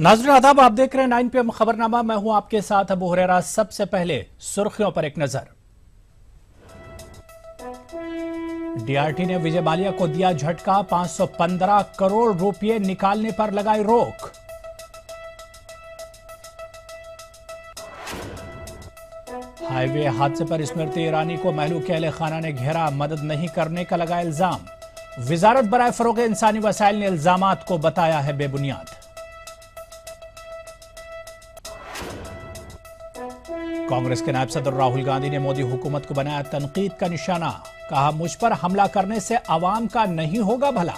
नाज़रीन आदाब, आप देख रहे हैं 9 PM खबरनामा। मैं हूं आपके साथ अबू हुरैरा। सबसे पहले सुर्खियों पर एक नजर। डीआरटी ने विजय माल्या को दिया झटका, 515 करोड़ रुपए निकालने पर लगाई रोक। हाईवे हादसे पर स्मृति ईरानी को महलू के अहले खाना ने घेरा, मदद नहीं करने का लगा इल्जाम। वजारत बराए फरोग इंसानी वसाइल ने इल्जामात को बताया है बेबुनियाद। कांग्रेस के नायब सदर राहुल गांधी ने मोदी हुकूमत को बनाया तनकीद का निशाना, कहा मुझ पर हमला करने से अवाम का नहीं होगा भला।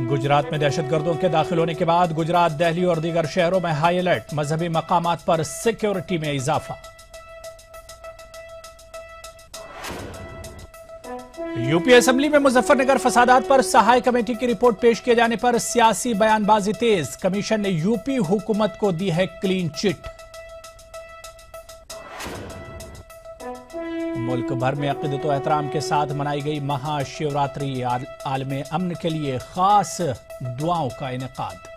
गुजरात में दहशतगर्दों के दाखिल होने के बाद गुजरात, दिल्ली और दीगर शहरों में हाई अलर्ट, मजहबी मकामात पर सिक्योरिटी में इजाफा। यूपी असेंबली में मुजफ्फरनगर फसादात पर सहाय कमेटी की रिपोर्ट पेश किए जाने पर सियासी बयानबाजी तेज, कमीशन ने यूपी हुकूमत को दी है क्लीन चिट। मुल्क भर में अक़ीदत व एहतराम के साथ मनाई गई महाशिवरात्रि, आलमे अमन के लिए खास दुआओं का इनेकाद।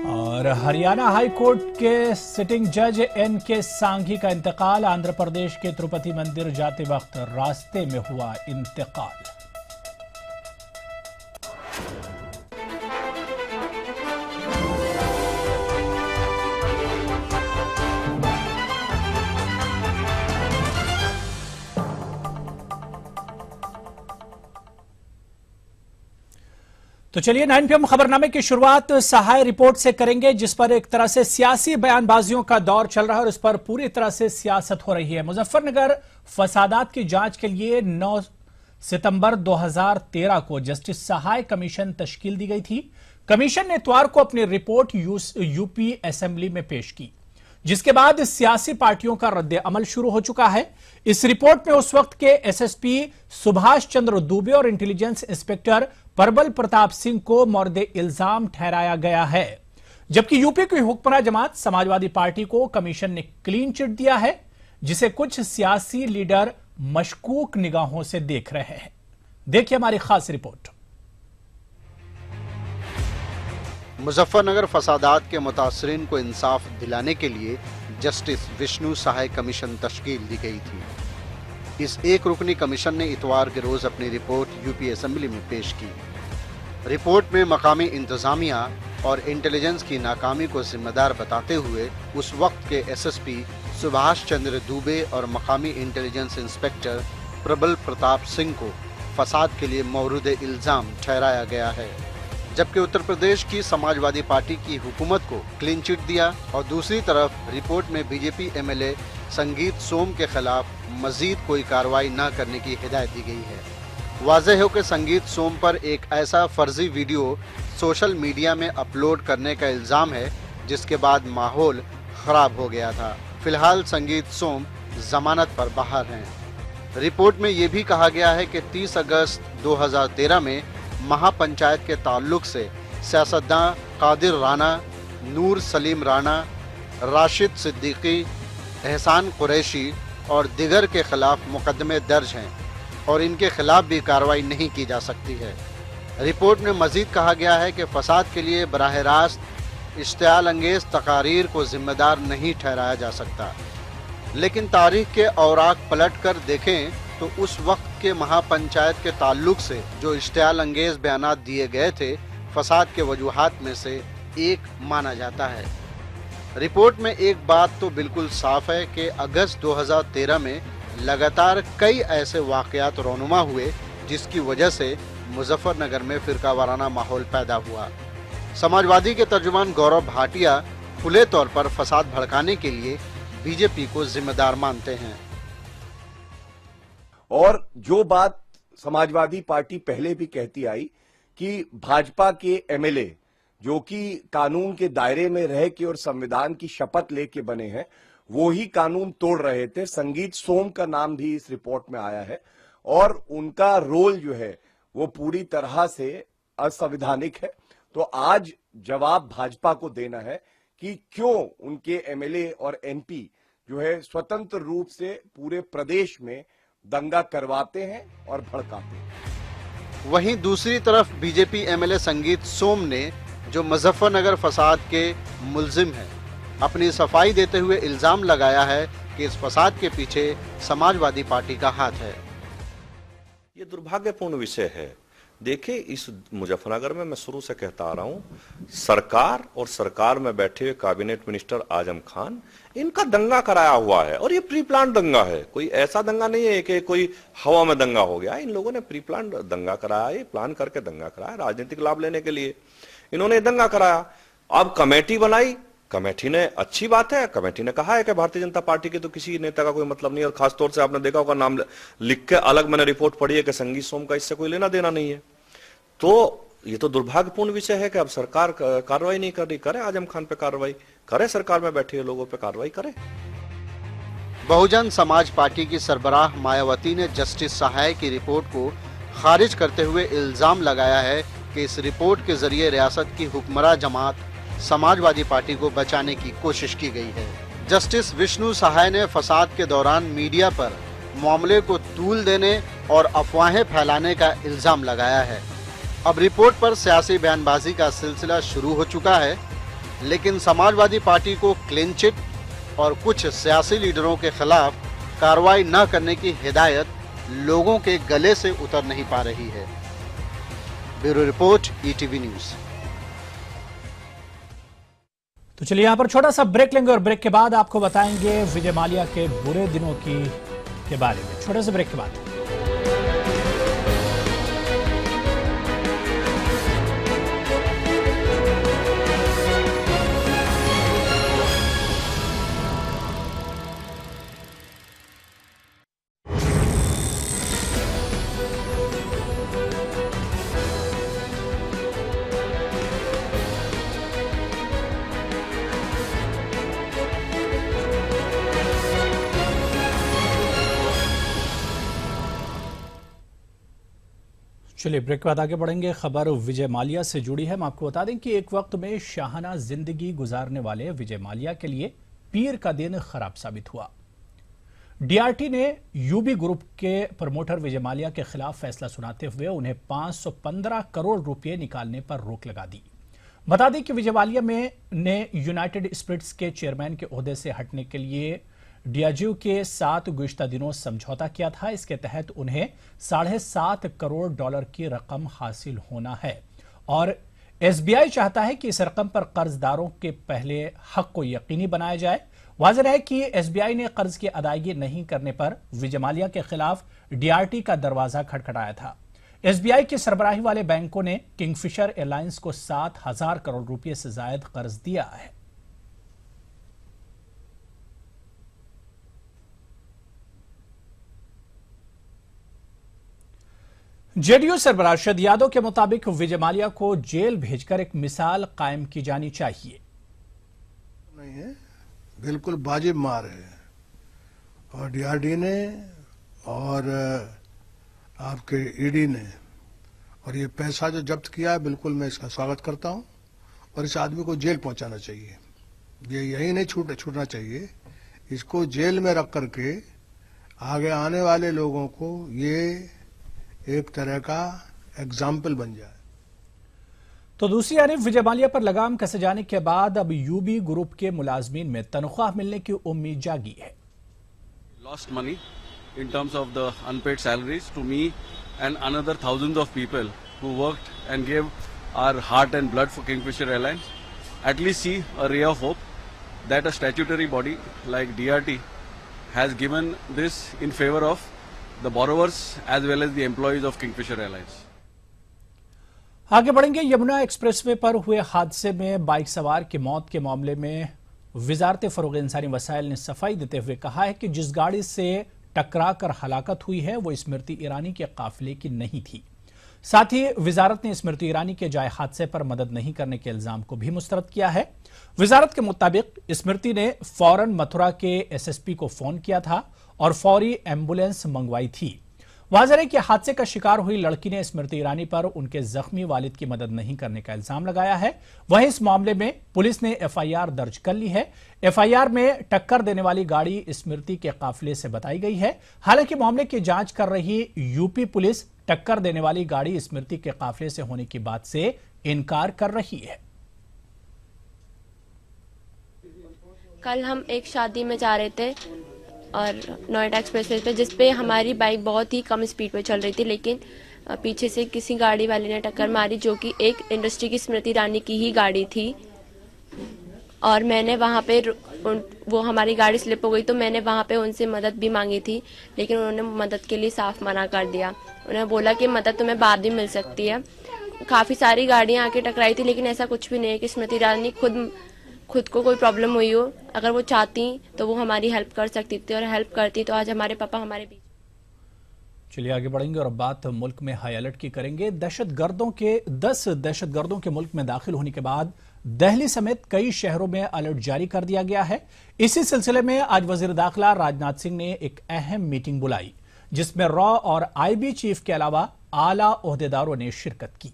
और हरियाणा हाई कोर्ट के सिटिंग जज एन.के. सांघी का इंतकाल, आंध्र प्रदेश के तिरुपति मंदिर जाते वक्त रास्ते में हुआ इंतकाल। तो चलिए 9 PM खबरनामे की शुरुआत सहाय रिपोर्ट से करेंगे, जिस पर एक तरह से सियासी बयानबाजियों का दौर चल रहा है और इस पर पूरी तरह से सियासत हो रही है। मुजफ्फरनगर फसादात की जांच के लिए 9 सितंबर 2013 को जस्टिस सहाय कमीशन तश्कील दी गई थी। कमीशन ने इतवार को अपनी रिपोर्ट यूपी असेंबली में पेश की, जिसके बाद सियासी पार्टियों का रद्द अमल शुरू हो चुका है। इस रिपोर्ट में उस वक्त के एसएसपी सुभाष चंद्र दुबे और इंटेलिजेंस इंस्पेक्टर प्रबल प्रताप सिंह को मोर्द इल्जाम ठहराया गया है, जबकि यूपी की हुक्मरान जमात समाजवादी पार्टी को कमीशन ने क्लीन चिट दिया है, जिसे कुछ सियासी लीडर मशकूक निगाहों से देख रहे हैं। देखिए हमारी खास रिपोर्ट। मुजफ्फरनगर फसादात के मुतासरीन को इंसाफ दिलाने के लिए जस्टिस विष्णु सहाय कमीशन तश्कील दी गई थी। इस एक रुकनी कमीशन ने इतवार के रोज अपनी रिपोर्ट यूपी असेंबली में पेश की। रिपोर्ट में मकामी इंतजामिया और इंटेलिजेंस की नाकामी को जिम्मेदार बताते हुए उस वक्त के एसएसपी सुभाष चंद्र दुबे और मकामी इंटेलिजेंस इंस्पेक्टर प्रबल प्रताप सिंह को फसाद के लिए मौरूद इल्जाम ठहराया गया है, जबकि उत्तर प्रदेश की समाजवादी पार्टी की हुकूमत को क्लीन चिट दिया और दूसरी तरफ रिपोर्ट में बीजेपी एमएलए संगीत सोम के खिलाफ मजीद कोई कार्रवाई न करने की हिदायत दी गई है। वाज़ेह हो कि संगीत सोम पर एक ऐसा फर्जी वीडियो सोशल मीडिया में अपलोड करने का इल्ज़ाम है, जिसके बाद माहौल खराब हो गया था। फिलहाल संगीत सोम जमानत पर बाहर हैं। रिपोर्ट में ये भी कहा गया है कि 30 अगस्त 2013 में महापंचायत के ताल्लुक से सियासतदान कादिर राना, नूर सलीम राना, राशिद सिद्दीकी, एहसान कुरैशी और दिगर के खिलाफ मुकदमे दर्ज हैं और इनके खिलाफ भी कार्रवाई नहीं की जा सकती है। रिपोर्ट में मजीद कहा गया है कि फसाद के लिए बराह रास्त इश्तियाल अंगेज तकारीर को जिम्मेदार नहीं ठहराया जा सकता, लेकिन तारीख के औराक पलट कर देखें तो उस वक्त के महापंचायत के ताल्लुक से जो इश्तियाल अंगेज बयानात दिए गए थे, फसाद के वजूहात में से एक माना जाता है। रिपोर्ट में एक बात तो बिल्कुल साफ है कि अगस्त 2013 में लगातार कई ऐसे वाक़यात रोनुमा हुए, जिसकी वजह से मुजफ्फरनगर में फिरकावाराना माहौल पैदा हुआ। समाजवादी के तर्जुमान गौरव भाटिया खुले तौर पर फसाद भड़काने के लिए बीजेपी को जिम्मेदार मानते हैं। और जो बात समाजवादी पार्टी पहले भी कहती आई कि भाजपा के एमएलए जो कि कानून के दायरे में रह के और संविधान की शपथ लेके बने हैं, वो ही कानून तोड़ रहे थे। संगीत सोम का नाम भी इस रिपोर्ट में आया है और उनका रोल जो है वो पूरी तरह से असंवैधानिक है। तो आज जवाब भाजपा को देना है कि क्यों उनके एमएलए और एमपी जो है स्वतंत्र रूप से पूरे प्रदेश में दंगा करवाते हैं और भड़काते हैं। वहीं दूसरी तरफ बीजेपी एमएलए संगीत सोम ने, जो मुजफ्फरनगर फसाद के मुल्जिम हैं, अपनी सफाई देते हुए इल्जाम लगाया है कि इस फसाद के पीछे समाजवादी पार्टी का हाथ है। ये दुर्भाग्यपूर्ण विषय है। देखिए, इस मुजफ्फरनगर में मैं शुरू से कहता आ रहा हूं, सरकार और सरकार में बैठे हुए कैबिनेट मिनिस्टर आजम खान, इनका दंगा कराया हुआ है और ये प्री प्लान दंगा है। कोई ऐसा दंगा नहीं है कि कोई हवा में दंगा हो गया। इन लोगों ने प्री प्लान दंगा कराया, ये प्लान करके दंगा कराया राजनीतिक लाभ लेने के लिए। इन्होंने दंगा कराया। अब कमेटी बनाई, कमेटी ने, अच्छी बात है, कमेटी ने कहा है कि भारतीय जनता पार्टी के तो किसी नेता का कोई मतलब नहीं है। और खासतौर से आपने देखा होगा, नाम लिख के अलग मैंने रिपोर्ट पढ़ी है कि संगीत सोम का इससे कोई लेना देना नहीं है। तो ये तो दुर्भाग्यपूर्ण विषय है कि अब सरकार कार्रवाई नहीं कर रही। करे आजम खान पे कार्रवाई करे, सरकार में बैठे लोगों पे कार्रवाई करे। बहुजन समाज पार्टी की सरबराह मायावती ने जस्टिस सहाय की रिपोर्ट को खारिज करते हुए इल्जाम लगाया है कि इस रिपोर्ट के जरिए रियासत की हुक्मरां जमात समाजवादी पार्टी को बचाने की कोशिश की गई है। जस्टिस विष्णु सहाय ने फसाद के दौरान मीडिया पर मामले को तूल देने और अफवाहें फैलाने का इल्जाम लगाया है। अब रिपोर्ट पर सियासी बयानबाजी का सिलसिला शुरू हो चुका है, लेकिन समाजवादी पार्टी को क्लीन चिट और कुछ सियासी लीडरों के खिलाफ कार्रवाई न करने की हिदायत लोगों के गले से उतर नहीं पा रही है। Bureau report, ETV news. तो चलिए यहां पर छोटा सा ब्रेक लेंगे और ब्रेक के बाद आपको बताएंगे विजय माल्या के बुरे दिनों के बारे में। छोटे से ब्रेक के बाद। चलिए ब्रेक के बाद आगे बढ़ेंगे। खबर विजय माल्या से जुड़ी है। हम आपको बता दें कि एक वक्त में शाहाना जिंदगी गुजारने वाले विजय माल्या के लिए पीर का दिन खराब साबित हुआ। डीआरटी ने यूबी ग्रुप के प्रमोटर विजय माल्या के खिलाफ फैसला सुनाते हुए उन्हें 515 करोड़ रुपए निकालने पर रोक लगा दी। बता दें कि विजय माल्या ने यूनाइटेड स्पिरिट्स के चेयरमैन के ओहदे से हटने के लिए डीआरजीओ के साथ गुज़िश्ता दिनों समझौता किया था। इसके तहत उन्हें 7.5 करोड़ डॉलर की रकम हासिल होना है और एसबीआई चाहता है कि इस रकम पर कर्जदारों के पहले हक को यकीनी बनाया जाए। वाज़ेह है कि एसबीआई ने कर्ज की अदायगी नहीं करने पर विजय माल्या के खिलाफ डीआरटी का दरवाजा खटखटाया था। एसबीआई की सरबराही वाले बैंकों ने किंगफिशर एयरलाइंस को 7,000 करोड़ रुपए से ज्यादा कर्ज दिया है। जेडीयू सरबराह अरशद यादव के मुताबिक विजय माल्या को जेल भेजकर एक मिसाल कायम की जानी चाहिए। नहीं है, बिल्कुल वाजिब मार है और डीआरडी ने और आपके ईडी ने, और ये पैसा जो जब्त किया है बिल्कुल मैं इसका स्वागत करता हूं और इस आदमी को जेल पहुंचाना चाहिए। ये यही नहीं छूटना चाहिए, इसको जेल में रख करके आगे आने वाले लोगों को ये एक तरह का एग्जाम्पल बन जाए। तो दूसरी जानब विजय माल्या पर लगाम कसे जाने के बाद अब यूबी ग्रुप के मुलाजमीन में तनख्वाह मिलने की उम्मीद जागी है। Lost money in terms of the unpaid salaries to me and another thousands of people who worked and gave our heart and blood for Kingfisher Airlines. At least see a ray of hope that a statutory body like DRT has given this in favor of the borrowers as well as the employees of Kingfisher Airlines. आगे बढ़ेंगे। Yamuna expressway पर हुए हादसे में bike सवार की मौत के मामले में वजारत फरोग इंसानी वसाइल ने सफाई देते हुए कहा है कि जिस गाड़ी से टकरा कर हलाकत हुई है वो स्मृति ईरानी के काफिले की नहीं थी। साथ ही वजारत ने स्मृति ईरानी के जाए हादसे पर मदद नहीं करने के इल्जाम को भी मुस्तरद किया है। वजारत के मुताबिक स्मृति ने फौरन मथुरा के एसएसपी को फोन किया था और फौरी एम्बुलेंस मंगवाई थी। वाज़ेह है कि हादसे का शिकार हुई लड़की ने स्मृति ईरानी पर उनके जख्मी वालिद की मदद नहीं करने का इल्जाम लगाया है। वहीं इस मामले में पुलिस ने एफआईआर दर्ज कर ली है। एफआईआर में टक्कर देने वाली गाड़ी स्मृति के काफिले से बताई गई है। हालांकि मामले की जांच कर रही यूपी पुलिस टक्कर देने वाली गाड़ी स्मृति के काफिले से होने की बात से इनकार कर रही है। कल हम एक शादी में जा रहे थे और नोएडा एक्सप्रेसवे पे, जिसपे हमारी बाइक बहुत ही कम स्पीड पे चल रही थी, लेकिन पीछे से किसी गाड़ी वाले ने टक्कर मारी जो कि एक इंडस्ट्री की स्मृति ईरानी की ही गाड़ी थी। और मैंने वहाँ पे वो हमारी गाड़ी स्लिप हो गई तो मैंने वहाँ पे उनसे मदद भी मांगी थी, लेकिन उन्होंने मदद के लिए साफ मना कर दिया। उन्होंने बोला कि मदद तुम्हें बाद भी मिल सकती है। काफ़ी सारी गाड़ियाँ आके टकराई थी, लेकिन ऐसा कुछ भी नहीं है कि स्मृति ईरानी खुद को कोई प्रॉब्लम हुई हो। अगर वो चाहती तो वो हमारी हेल्प कर सकती थी और हेल्प करती तो आज हमारे पापा हमारे बीच। चलिए आगे बढ़ेंगे और अब बात मुल्क में हाई अलर्ट की करेंगे। 10 दहशतगर्दों के मुल्क में दाखिल होने के बाद दिल्ली समेत कई शहरों में अलर्ट जारी कर दिया गया है। इसी सिलसिले में आज वजीर दाखिला राजनाथ सिंह ने एक अहम मीटिंग बुलाई, जिसमें रॉ और आईबी चीफ के अलावा आला ओहदेदारों ने शिरकत की।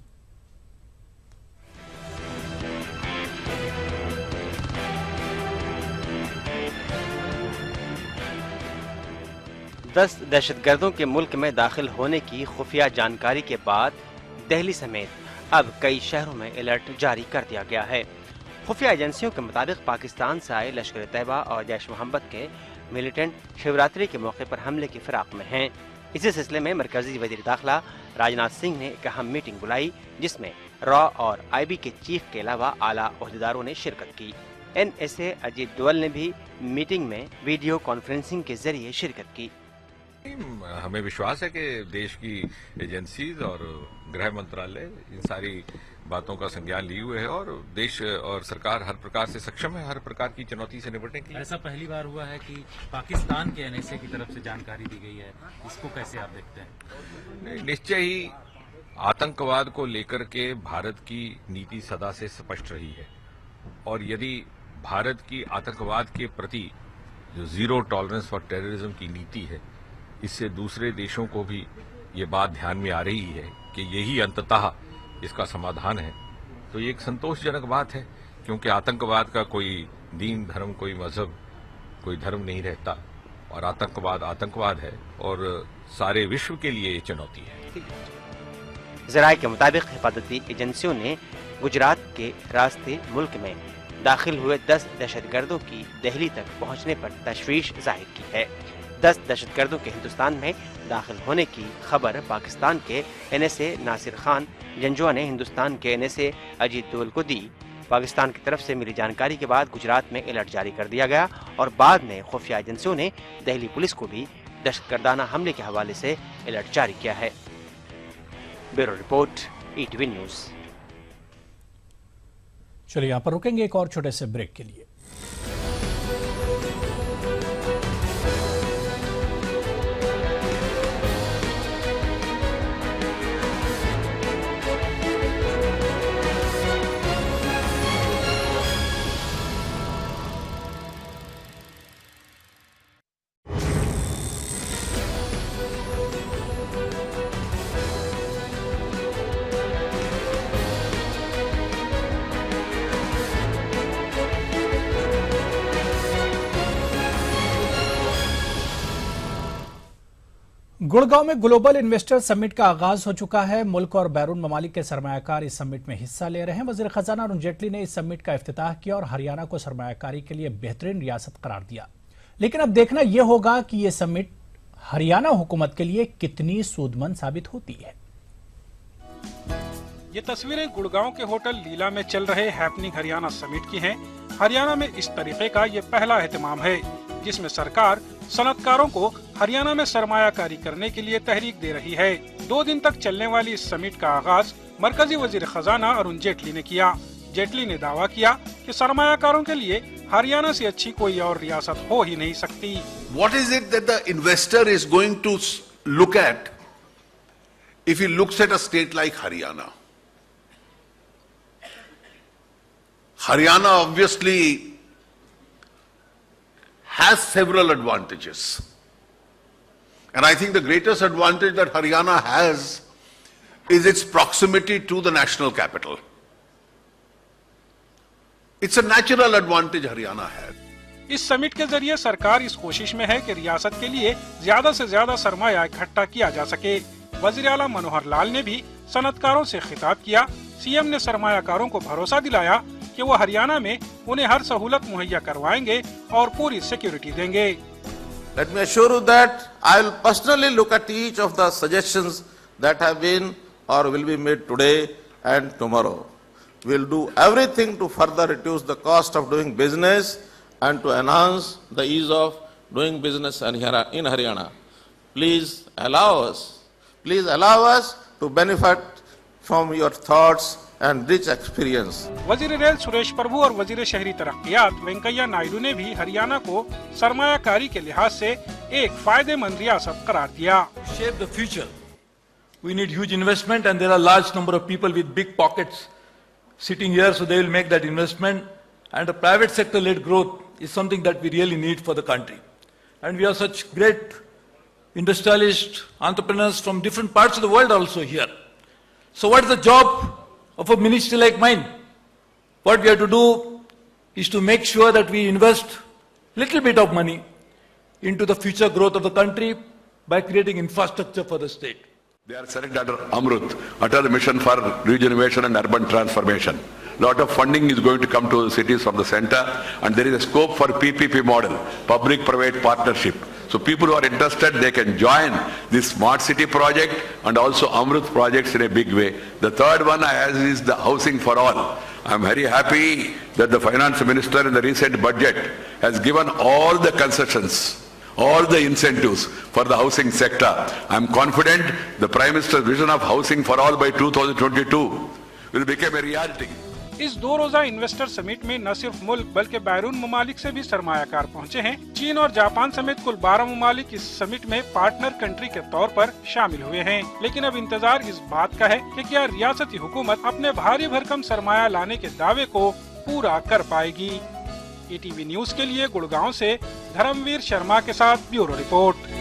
10 दहशतगर्दों के मुल्क में दाखिल होने की खुफिया जानकारी के बाद दिल्ली समेत अब कई शहरों में अलर्ट जारी कर दिया गया है। खुफिया एजेंसियों के मुताबिक पाकिस्तान से आए लश्कर तैयबा और जैश मोहम्मद के मिलिटेंट शिवरात्रि के मौके पर हमले की फिराक में हैं। इसी सिलसिले में मरकजी वजीर दाखिला राजनाथ सिंह ने एक अहम मीटिंग बुलाई, जिसमें रॉ और आईबी के चीफ के अलावा आला ओहदेदारों ने शिरकत की। NSA अजीत डोवल ने भी मीटिंग में वीडियो कॉन्फ्रेंसिंग के जरिए शिरकत की। हमें विश्वास है कि देश की एजेंसीज और गृह मंत्रालय इन सारी बातों का संज्ञान लिए हुए है और देश और सरकार हर प्रकार से सक्षम है हर प्रकार की चुनौती से निपटने के लिए। ऐसा पहली बार हुआ है कि पाकिस्तान के NSA की तरफ से जानकारी दी गई है, इसको कैसे आप देखते हैं? निश्चय ही आतंकवाद को लेकर के भारत की नीति सदा से स्पष्ट रही है और यदि भारत की आतंकवाद के प्रति जो जीरो टॉलरेंस फॉर टेररिज्म की नीति है, इससे दूसरे देशों को भी ये बात ध्यान में आ रही है कि यही अंततः इसका समाधान है, तो ये एक संतोषजनक बात है, क्योंकि आतंकवाद का कोई दीन धर्म, कोई मजहब, कोई धर्म नहीं रहता और आतंकवाद आतंकवाद है और सारे विश्व के लिए ये चुनौती है। जराये के मुताबिक हिफाजती एजेंसियों ने गुजरात के रास्ते मुल्क में दाखिल हुए 10 दहशतगर्दों की दिल्ली तक पहुंचने पर तशवीश जाहिर की है। 10 दहशतगर्दों के हिंदुस्तान में दाखिल होने की खबर पाकिस्तान के NSA नासिर खान जंजुआ ने हिंदुस्तान के NSA अजीत डोवल को दी। पाकिस्तान की तरफ से मिली जानकारी के बाद गुजरात में अलर्ट जारी कर दिया गया और बाद में खुफिया एजेंसियों ने दिल्ली पुलिस को भी दहशतगर्दाना हमले के हवाले से अलर्ट जारी किया है। Bureau report, ETV news. चलिए यहां पर रुकेंगे एक और छोटे से ब्रेक के लिए। गुड़गांव में ग्लोबल इन्वेस्टर समिट का आगाज हो चुका है। मुल्क और बैरून ममालिक के सरमायाकार इस समिट में हिस्सा ले रहे हैं। वजीर खजाना अरुण जेटली ने इस समिट का इफ्तिताह किया और हरियाणा को सरमायाकारी के लिए बेहतरीन रियासत करार दिया। लेकिन अब देखना यह होगा कि यह समिट हरियाणा हुकूमत के लिए कितनी सूदमंद साबित होती है। ये तस्वीरें गुड़गांव के होटल लीला में चल रहे हैपनिंग हरियाणा समिट की हैं। हरियाणा में इस तरीके का ये पहला एहतमाम है जिसमें सरकार सनतकारों को हरियाणा में सरमायाकारी करने के लिए तहरीक दे रही है। 2 दिन तक चलने वाली इस समिट का आगाज मरकजी वजीर खजाना अरुण जेटली ने किया। जेटली ने दावा किया कि सरमायाकारों के लिए हरियाणा से अच्छी कोई और रियासत हो ही नहीं सकती। What is it that the investor is going to look at if he looks at a state like Haryana? Haryana obviously has several advantages. And I think the greatest advantage that Haryana has is its proximity to the national capital. It's a natural advantage Haryana has. इस summit के जरिए सरकार इस कोशिश में है कि रियासत के लिए ज्यादा से ज्यादा सरमाया इकट्ठा किया जा सके। वजीर आला मनोहर लाल ने भी सनतकारों से खिताब किया। सीएम ने सरमायाकारों को भरोसा दिलाया कि वो हरियाणा में उन्हें हर सहूलत मुहैया करवाएंगे और पूरी सिक्योरिटी देंगे। Let me assure you that I will personally look at each of the suggestions that have been or will be made today and tomorrow. We will do everything to further reduce the cost of doing business and to enhance the ease of doing business in Haryana. Please allow us to benefit from your thoughts and rich experience. वजीर rail Suresh प्रभु और वजीर शहरी तरक्कियात वेंकैया नायडू ने भी हरियाणा को सरमायाकारी के लिहाज से एक फायदेमंद रियासत करार दिया। Shape the future. We need huge investment and there are large number of people with big pockets sitting here, so they will make that investment, and the private sector led growth is something that we really need for the country. And we have such great industrialists, entrepreneurs from different parts of the world also here. So what is the job of a ministry like mine? What we have to do is to make sure that we invest little bit of money into the future growth of the country by creating infrastructure for the state. They are selling under Amrut, Atal Mission for Regeneration and Urban Transformation. Lot of funding is going to come to the cities from the center, and there is a scope for PPP model, public-private partnership. So people who are interested, they can join this smart city project and also Amrut projects in a big way. The third one is the housing for all. I am very happy that the finance minister in the recent budget has given all the concessions, all the incentives for the housing sector. I am confident the Prime Minister's vision of housing for all by 2022 will become a reality. इस 2 रोजा investor summit में न सिर्फ मुल्क बल्कि बैरून ममालिक से भी सरमायाकार पहुंचे हैं। चीन और जापान समेत कुल 12 ममालिक इस समिट में पार्टनर कंट्री के तौर पर शामिल हुए हैं। लेकिन अब इंतजार इस बात का है कि क्या रियासती हुकूमत अपने भारी भरकम सरमाया लाने के दावे को पूरा कर पाएगी। ETV न्यूज के लिए गुड़गांव से धर्मवीर शर्मा के साथ ब्यूरो रिपोर्ट।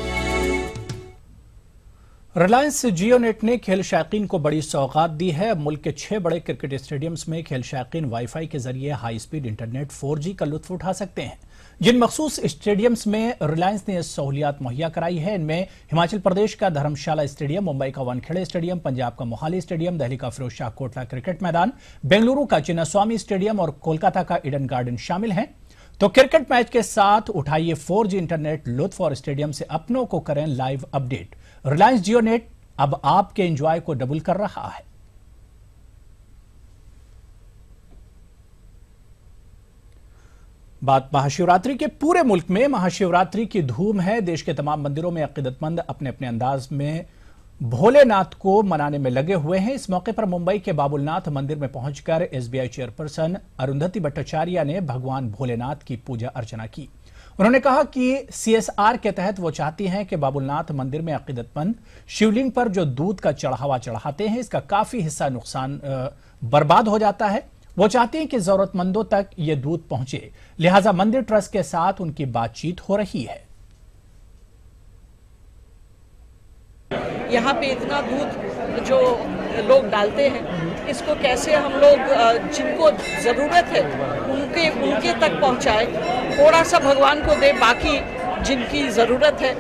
रिलायंस जियोनेट ने खेल शौकीन को बड़ी सौगात दी है। मुल्क के 6 बड़े क्रिकेट स्टेडियम्स में खेल शौकीन वाईफाई के जरिए हाई स्पीड इंटरनेट 4G का लुत्फ उठा सकते हैं। जिन मखसूस स्टेडियम्स में रिलायंस ने सहूलियात मुहैया कराई है, इनमें हिमाचल प्रदेश का धर्मशाला स्टेडियम, मुंबई का वानखेड़े स्टेडियम, पंजाब का मोहाली स्टेडियम, दिल्ली का फिरोज शाह कोटला क्रिकेट मैदान, बेंगलुरु का चिन्नास्वामी स्टेडियम और कोलकाता का ईडन गार्डन शामिल हैं। तो क्रिकेट मैच के साथ उठाइए 4G इंटरनेट लुत्फ और स्टेडियम से अपनों को करें लाइव अपडेट। रिलायंस जियोनेट अब आपके एंजॉय को डबल कर रहा है। बात महाशिवरात्रि के पूरे मुल्क में महाशिवरात्रि की धूम है। देश के तमाम मंदिरों में अकीदतमंद अपने अपने अंदाज में भोलेनाथ को मनाने में लगे हुए हैं। इस मौके पर मुंबई के बाबुलनाथ मंदिर में पहुंचकर SBI चेयरपर्सन अरुंधति भट्टाचार्य ने भगवान भोलेनाथ की पूजा अर्चना की। उन्होंने कहा कि CSR के तहत वो चाहती हैं कि बाबुलनाथ मंदिर में अकीदतमंद शिवलिंग पर जो दूध का चढ़ावा चढ़ाते हैं, इसका काफी हिस्सा नुकसान बर्बाद हो जाता है। वो चाहती हैं कि जरूरतमंदों तक ये दूध पहुंचे, लिहाजा मंदिर ट्रस्ट के साथ उनकी बातचीत हो रही है। यहाँ पे इतना दूध जो लोग डालते हैं, इसको कैसे हम लोग जिनको जरूरत है उनके तक पहुँचाए, थोड़ा सा भगवान को दे, बाकी जिनकी जरूरत है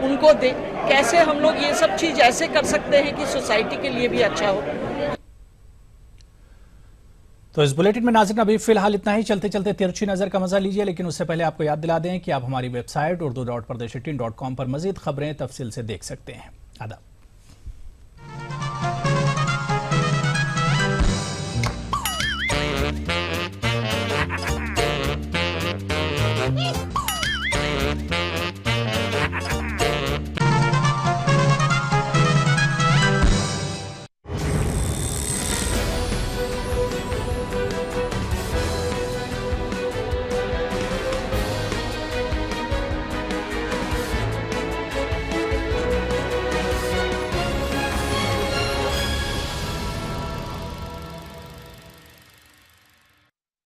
उनको दे। कैसे हम लोग ये सब चीज ऐसे कर सकते हैं कि सोसाइटी के लिए भी अच्छा हो। तो इस बुलेटिन में नाज़रीन अभी फिलहाल इतना ही। चलते चलते तिरछी नजर का मजा लीजिए, लेकिन उससे पहले आपको याद दिला दें कि आप हमारी वेबसाइट urdu.pardesh18.com पर मजीद खबरें तफसील से देख सकते हैं। आदाब।